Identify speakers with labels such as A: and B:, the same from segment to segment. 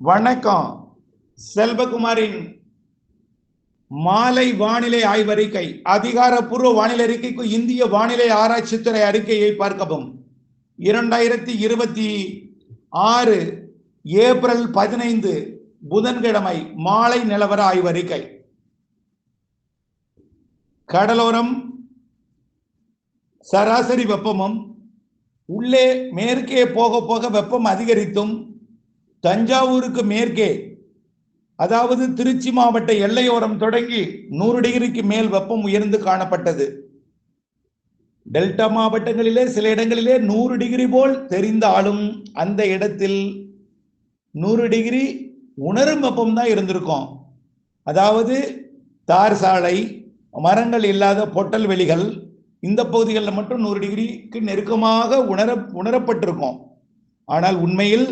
A: வணக்கம். செல்வகுமாரின் மாலை வானிலை ஆய்வறிக்கை. அதிகாரப்பூர்வ வானிலை அறிக்கைக்கு இந்திய வானிலை ஆராய்ச்சித்துறை அறிக்கையை பார்க்கவும். 2026 ஏப்ரல் 15 புதன்கிழமை மாலை நிலவர ஆய்வறிக்கை. கடலோரம் சராசரி வெப்பமும் உள்ளே மேற்கே போக போக வெப்பம் அதிகரித்தும் தஞ்சாவூருக்கு மேற்கே, அதாவது திருச்சி மாவட்ட எல்லையோரம் தொடங்கி 100 டிகிரிக்கு மேல் வெப்பம் உயர்ந்து காணப்பட்டது. டெல்டா மாவட்டங்களிலே சில இடங்களிலே 100 டிகிரி போல் தெரிந்தாலும் அந்த இடத்தில் 100 டிகிரி உணரும் வெப்பம் தான் இருந்திருக்கும். அதாவது தார் சாலை, மரங்கள் இல்லாத பொட்டல் வெளிகள், இந்த பகுதிகளில் மட்டும் 100 டிகிரிக்கு நெருக்கமாக உணரப்பட்டிருக்கும். ஆனால் உண்மையில்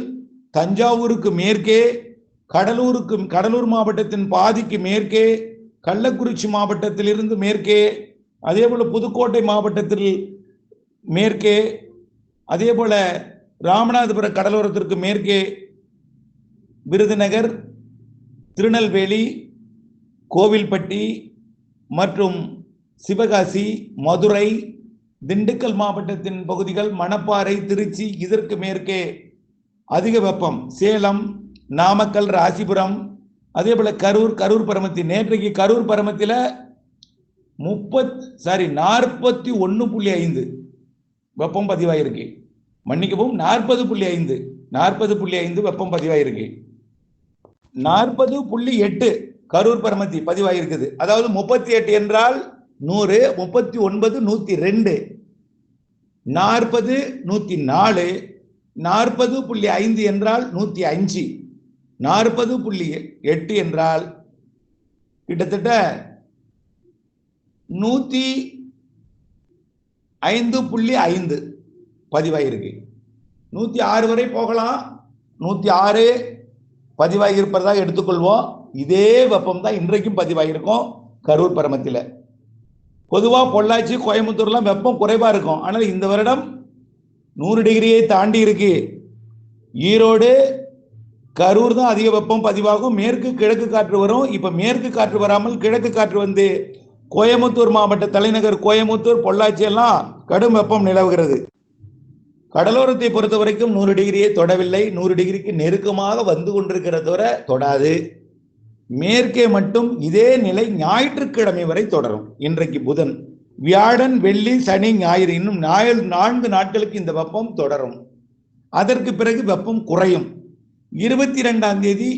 A: தஞ்சாவூருக்கு மேற்கே, கடலூர் மாவட்டத்தின் பாதிக்கு மேற்கே, கள்ளக்குறிச்சி மாவட்டத்திலிருந்து மேற்கே, அதே போல புதுக்கோட்டை மாவட்டத்தில் மேற்கே, அதே போல ராமநாதபுரம் கடலோரத்திற்கு மேற்கே, விருதுநகர், திருநெல்வேலி, கோவில்பட்டி மற்றும் சிவகாசி, மதுரை, திண்டுக்கல் மாவட்டத்தின் பகுதிகள், மணப்பாறை, திருச்சி, இதற்கு மேற்கே அதிக வெப்பம். சேலம், நாமக்கல், ராசிபுரம், அதே போல கரூர் பரமத்தி. நேற்றைக்கு கரூர் பரமத்தில 41.5 வெப்பம் பதிவாயிருக்கு. மன்னிக்கவும், 40.5 வெப்பம் பதிவாயிருக்கு. 40.8 கரூர் பரமத்தி பதிவாயிருக்குது. அதாவது 38 என்றால் 100, 39 102, 40 104, 40.5 என்றால் 105, 40.8 என்றால் கிட்டத்தட்ட 105.5 பதிவாயிருக்கு. 106 வரை போகலாம். 106 பதிவாகியிருப்பதாக எடுத்துக்கொள்வோம். இதே வெப்பம் தான் இன்றைக்கும் பதிவாகிருக்கும் கரூர் பரமத்தில். பொதுவாக பொள்ளாச்சி, கோயம்புத்தூர்லாம் வெப்பம் குறைவா இருக்கும். ஆனால் இந்த வருடம் 100 டிகிரியை தாண்டி இருக்கு. ஈரோடு, கரூர் தான் அதிக வெப்பம் பதிவாகும். மேற்கு கிழக்கு காற்று வரும். இப்ப மேற்கு காற்று வராமல் கிழக்கு காற்று வந்து கோயம்புத்தூர் மாவட்ட தலைநகர் கோயம்புத்தூர், பொள்ளாச்சி எல்லாம் கடும் வெப்பம் நிலவுகிறது. கடலோரத்தை பொறுத்த வரைக்கும் 100 டிகிரியை தொடவில்லை. 100 டிகிரிக்கு நெருக்கமாக வந்து கொண்டிருக்கிறத தொடாது. மேற்கே மட்டும் இதே நிலை ஞாயிற்றுக்கிழமை வரை தொடரும். இன்றைக்கு புதன், வியாழன், வெள்ளி, சனி, ஞாயிறு, இன்னும் 4 நாட்களுக்கு இந்த வெப்பம் தொடரும். அதற்கு பிறகு வெப்பம் குறையும். 22ஆம் தேதி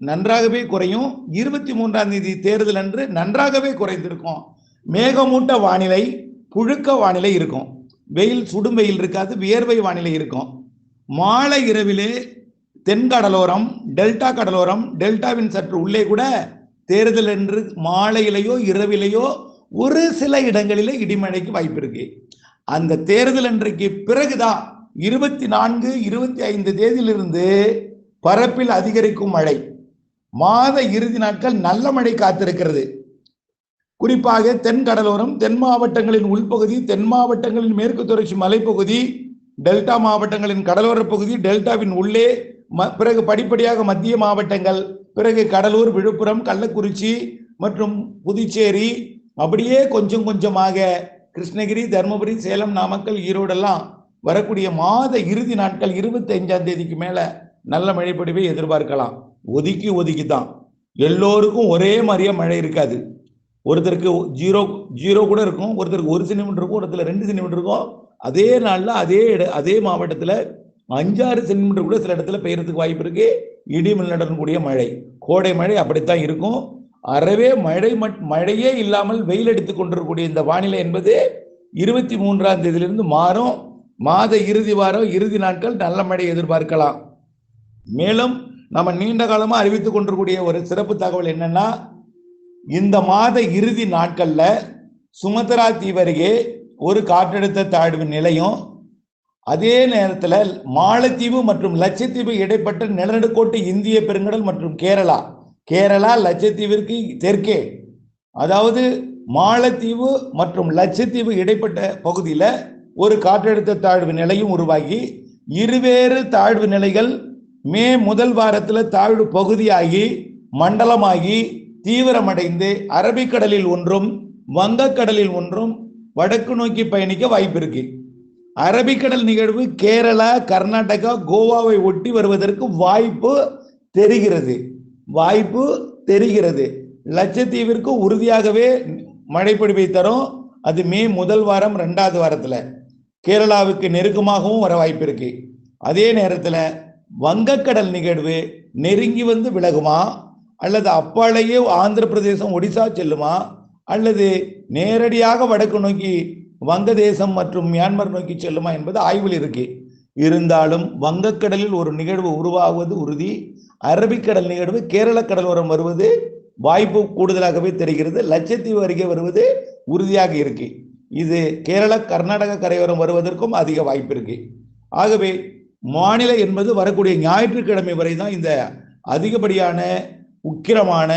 A: நன்றாகவே குறையும். 23ஆம் தேதி தேர்தல் அன்று நன்றாகவே குறைந்திருக்கும். மேகமூட்ட வானிலை, புழுக்க வானிலை இருக்கும். வெயில், சுடும் வெயில் இருக்காது, வியர்வை வானிலை இருக்கும். மாலை இரவிலே தென்கடலோரம், டெல்டா கடலோரம், டெல்டாவின் சற்று உள்ளே கூட தேர்தல் என்று மாலையிலேயோ இரவிலேயோ ஒரு சில இடங்களிலே இடிமழைக்கு வாய்ப்பு இருக்கு. அந்த தேர்தல் அன்றைக்கு பிறகுதான் 24, 25 தேதியிலிருந்து பரப்பில் அதிகரிக்கும் மழை. மாத இறுதி நாட்கள் நல்ல மழை காத்திருக்கிறது. குறிப்பாக தென் கடலோரம், தென் மாவட்டங்களின் உள்பகுதி, தென் மாவட்டங்களின் மேற்கு தொடர்ச்சி மலைப்பகுதி, டெல்டா மாவட்டங்களின் கடலோர பகுதி, டெல்டாவின் உள்ளே, பிறகு படிப்படியாக மத்திய மாவட்டங்கள், பிறகு கடலூர், விழுப்புரம், கள்ளக்குறிச்சி மற்றும் புதுச்சேரி, அப்படியே கொஞ்சம் கொஞ்சமாக கிருஷ்ணகிரி, தர்மபுரி, சேலம், நாமக்கல், ஈரோடெல்லாம் வரக்கூடிய மாத இறுதி நாட்கள் 25ஆம் தேதிக்கு மேல நல்ல மழை பொழிவை எதிர்பார்க்கலாம். ஒதுக்கி தான். எல்லோருக்கும் ஒரே மாதிரியா மழை இருக்காது. ஒருத்தருக்கு 0 கூட இருக்கும், ஒருத்தருக்கு 1 சென்டிமீட்டர் இருக்கும், ஒருத்தர் 2 சென்டிமீட்டர் இருக்கும். அதே நாள்ல அதே மாவட்டத்துல 5-6 சென்டிமீட்டர் கூட சில இடத்துல பெய்யறதுக்கு வாய்ப்பு இருக்கு. இடி மின்னலுடன் கூடிய மழை, கோடை மழை அப்படித்தான் இருக்கும். அறவே மழையே இல்லாமல் வெயில் அடித்துக் கொண்டிருக்கக்கூடிய இந்த வானிலை என்பது 23ஆம் தேதியிலிருந்து மாறும். மாத இறுதி வாரம், இறுதி நாட்கள் நல்ல மழை எதிர்பார்க்கலாம். மேலும் நம்ம நீண்ட காலமா அறிவித்துக் கொண்டிருக்கூடிய ஒரு சிறப்பு தகவல் என்னன்னா, இந்த மாத இறுதி நாட்கள்ல சுமத்ரா தீவு அருகே ஒரு காற்றழுத்த தாழ்வு நிலையும், அதே நேரத்தில் மாலத்தீவு மற்றும் லட்சத்தீவு இடைப்பட்ட நிலநடுக்கோட்டு இந்திய பெருங்கடல் மற்றும் கேரளா லட்சத்தீவிற்கு தெற்கே, அதாவது மாலத்தீவு மற்றும் லட்சத்தீவு இடைப்பட்ட பகுதியில் ஒரு காற்றழுத்த தாழ்வு நிலையும் உருவாகி இருவேறு தாழ்வு நிலைகள் மே முதல் வாரத்துல தாழ்வு பகுதியாகி மண்டலமாகி தீவிரமடைந்து அரபிக்கடலில் ஒன்றும் வங்கக்கடலில் ஒன்றும் வடக்கு நோக்கி பயணிக்க வாய்ப்பு இருக்கு. அரபிக்கடல் நிகழ்வு கேரளா, கர்நாடகா, கோவாவை ஒட்டி வருவதற்கு வாய்ப்பு தெரிகிறது. லட்சத்தீவிற்கு உறுதியாகவே மழைப்பொழிவை தரும். அது மே முதல் வாரம் 2வது வாரத்துல கேரளாவுக்கு நெருக்கமாகவும் வர வாய்ப்பு இருக்கு. அதே நேரத்தில் வங்கக்கடல் நிகழ்வு நெருங்கி வந்து விலகுமா, அல்லது அப்பாலேயே ஆந்திர பிரதேசம், ஒடிசா செல்லுமா, அல்லது நேரடியாக வடக்கு நோக்கி வங்கதேசம் மற்றும் மியான்மர் நோக்கி செல்லுமா என்பது ஆய்வில் இருக்கு. இருந்தாலும் வங்கக்கடலில் ஒரு நிகழ்வு உருவாகுவது உறுதி. அரபிக்கடல் நிகழ்வு கேரள கடலோரம் வருவது வாய்ப்பு கூடுதலாகவே தெரிகிறது. லட்சத்தீவு அருகே வருவது உறுதியாக இருக்கு. இது கேரள கர்நாடக கரையோரம் வருவதற்கும் அதிக வாய்ப்பு இருக்கு. ஆகவே மாநில என்பது வரக்கூடிய ஞாயிற்றுக்கிழமை வரை தான் இந்த அதிகப்படியான உக்கிரமான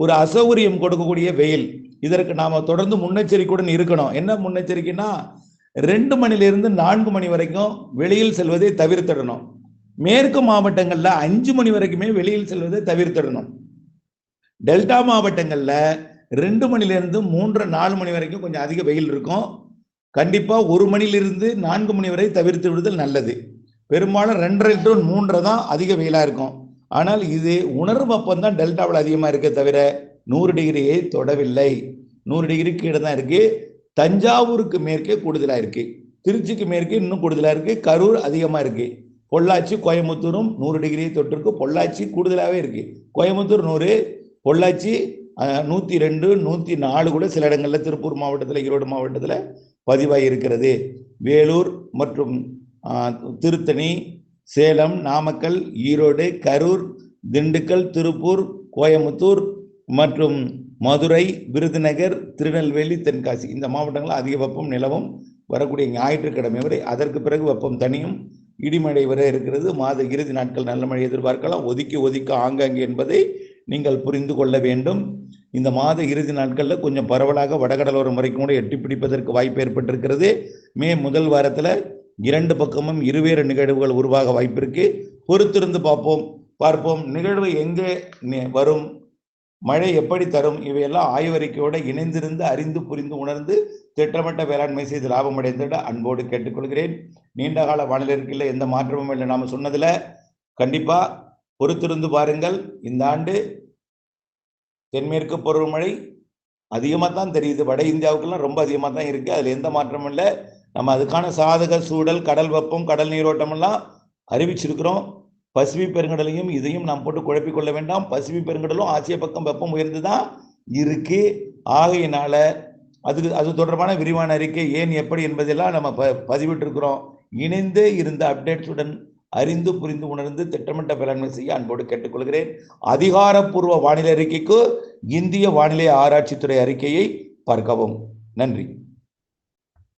A: ஒரு அசௌகரியம் கொடுக்கக்கூடிய வெயில். இதற்கு நாம தொடர்ந்து முன்னெச்சரிக்கையுடன் இருக்கணும். என்ன முன்னெச்சரிக்கைன்னா, 2 மணிலிருந்து 4 மணி வரைக்கும் வெளியில் செல்வதை தவிர்த்திடணும். மேற்கு மாவட்டங்கள்ல 5 மணி வரைக்குமே வெளியில் செல்வதை தவிர்த்திடணும். டெல்டா மாவட்டங்கள்ல 2 மணிலிருந்து 3-4 மணி வரைக்கும் கொஞ்சம் அதிக வெயில் இருக்கும். கண்டிப்பா 1 மணிலிருந்து 4 மணி வரை தவிர்த்து விடுதல் நல்லது. பெரும்பாலும் 2:30 to 3:30 தான் அதிக வெயிலா இருக்கும். ஆனால் இது உணர்வு வெப்பம் தான் டெல்டாவில் அதிகமா இருக்க தவிர 100 டிகிரியை தொடவில்லை. 100 டிகிரி கீழே தான் இருக்கு. தஞ்சாவூருக்கு மேற்கே கூடுதலா இருக்கு. திருச்சிக்கு மேற்கே இன்னும் கூடுதலா இருக்கு. கரூர் அதிகமா இருக்கு. பொள்ளாச்சி, கோயம்புத்தூரும் 100 டிகிரியை தொட்டிருக்கு. பொள்ளாச்சி கூடுதலாகவே இருக்கு. கோயம்புத்தூர் 100, பொள்ளாச்சி 102, 104 கூட சில இடங்கள்ல திருப்பூர் மாவட்டத்தில், ஈரோடு மாவட்டத்தில் பதிவாகி இருக்கிறது. வேலூர் மற்றும் திருத்தணி, சேலம், நாமக்கல், ஈரோடு, கரூர், திண்டுக்கல், திருப்பூர், கோயம்புத்தூர் மற்றும் மதுரை, விருதுநகர், திருநெல்வேலி, தென்காசி இந்த மாவட்டங்களில் அதிக வெப்பம் நிலவும் வரக்கூடிய ஞாயிற்றுக்கிழமை வரை. அதற்கு பிறகு வெப்பம் தனியும், இடிமழை வரை இருக்கிறது. மாத இறுதி நாட்கள் நல்ல மழை எதிர்பார்க்கலாம். ஒதுக்கி ஆங்காங்கே என்பதை நீங்கள் புரிந்து கொள்ள வேண்டும். இந்த மாத இறுதி நாட்களில் கொஞ்சம் பரவலாக வடகடலோரம் வரைக்கும் கூட எட்டி பிடிப்பதற்கு வாய்ப்பு ஏற்பட்டிருக்கிறது. மே முதல் வாரத்தில் 2 பக்கமும் இருவேறு நிகழ்வுகள் உருவாக வாய்ப்பு இருக்கு. பொறுத்திருந்து பார்ப்போம். நிகழ்வு எங்கே வரும், மழை எப்படி தரும், இவையெல்லாம் ஆய்வறிக்கையோடு இணைந்திருந்து அறிந்து புரிந்து உணர்ந்து திட்டமிட்ட வேளாண்மை செய்து லாபம் அடைந்திட அன்போடு கேட்டுக்கொள்கிறேன். நீண்டகால வானிலை இருக்கையில் எந்த மாற்றமும் இல்லை. நாம சொன்னதுல கண்டிப்பா பொறுத்திருந்து பாருங்கள். இந்த ஆண்டு தென்மேற்கு பருவமழை அதிகமாக தான் தெரியுது. வட இந்தியாவுக்கெல்லாம் ரொம்ப அதிகமாக தான் இருக்கு. அதில் எந்த மாற்றமும் இல்லை. நம்ம அதுக்கான சாதக சூழல், கடல் வெப்பம், கடல் நீரோட்டம் எல்லாம் அறிவிச்சிருக்கிறோம். பசிபிக் பெருங்கடலையும் இதையும் நாம் போட்டு குழப்பிக்கொள்ள வேண்டாம். பசிபிக் பெருங்கடலும் ஆசிய பக்கம் வெப்பம் உயர்ந்துதான் இருக்கு. ஆகையினால அது தொடர்பான விரிவான அறிக்கை ஏன் எப்படி என்பதெல்லாம் நம்ம பதிவிட்டு இருக்கிறோம். இணைந்து இருந்த அப்டேட்ஸுடன் அறிந்து புரிந்து உணர்ந்து திட்டமிட்ட வேளாண்மை செய்ய அன்போடு கேட்டுக்கொள்கிறேன். அதிகாரப்பூர்வ வானிலை அறிக்கைக்கு இந்திய வானிலை ஆராய்ச்சித்துறை அறிக்கையை பார்க்கவும். நன்றி.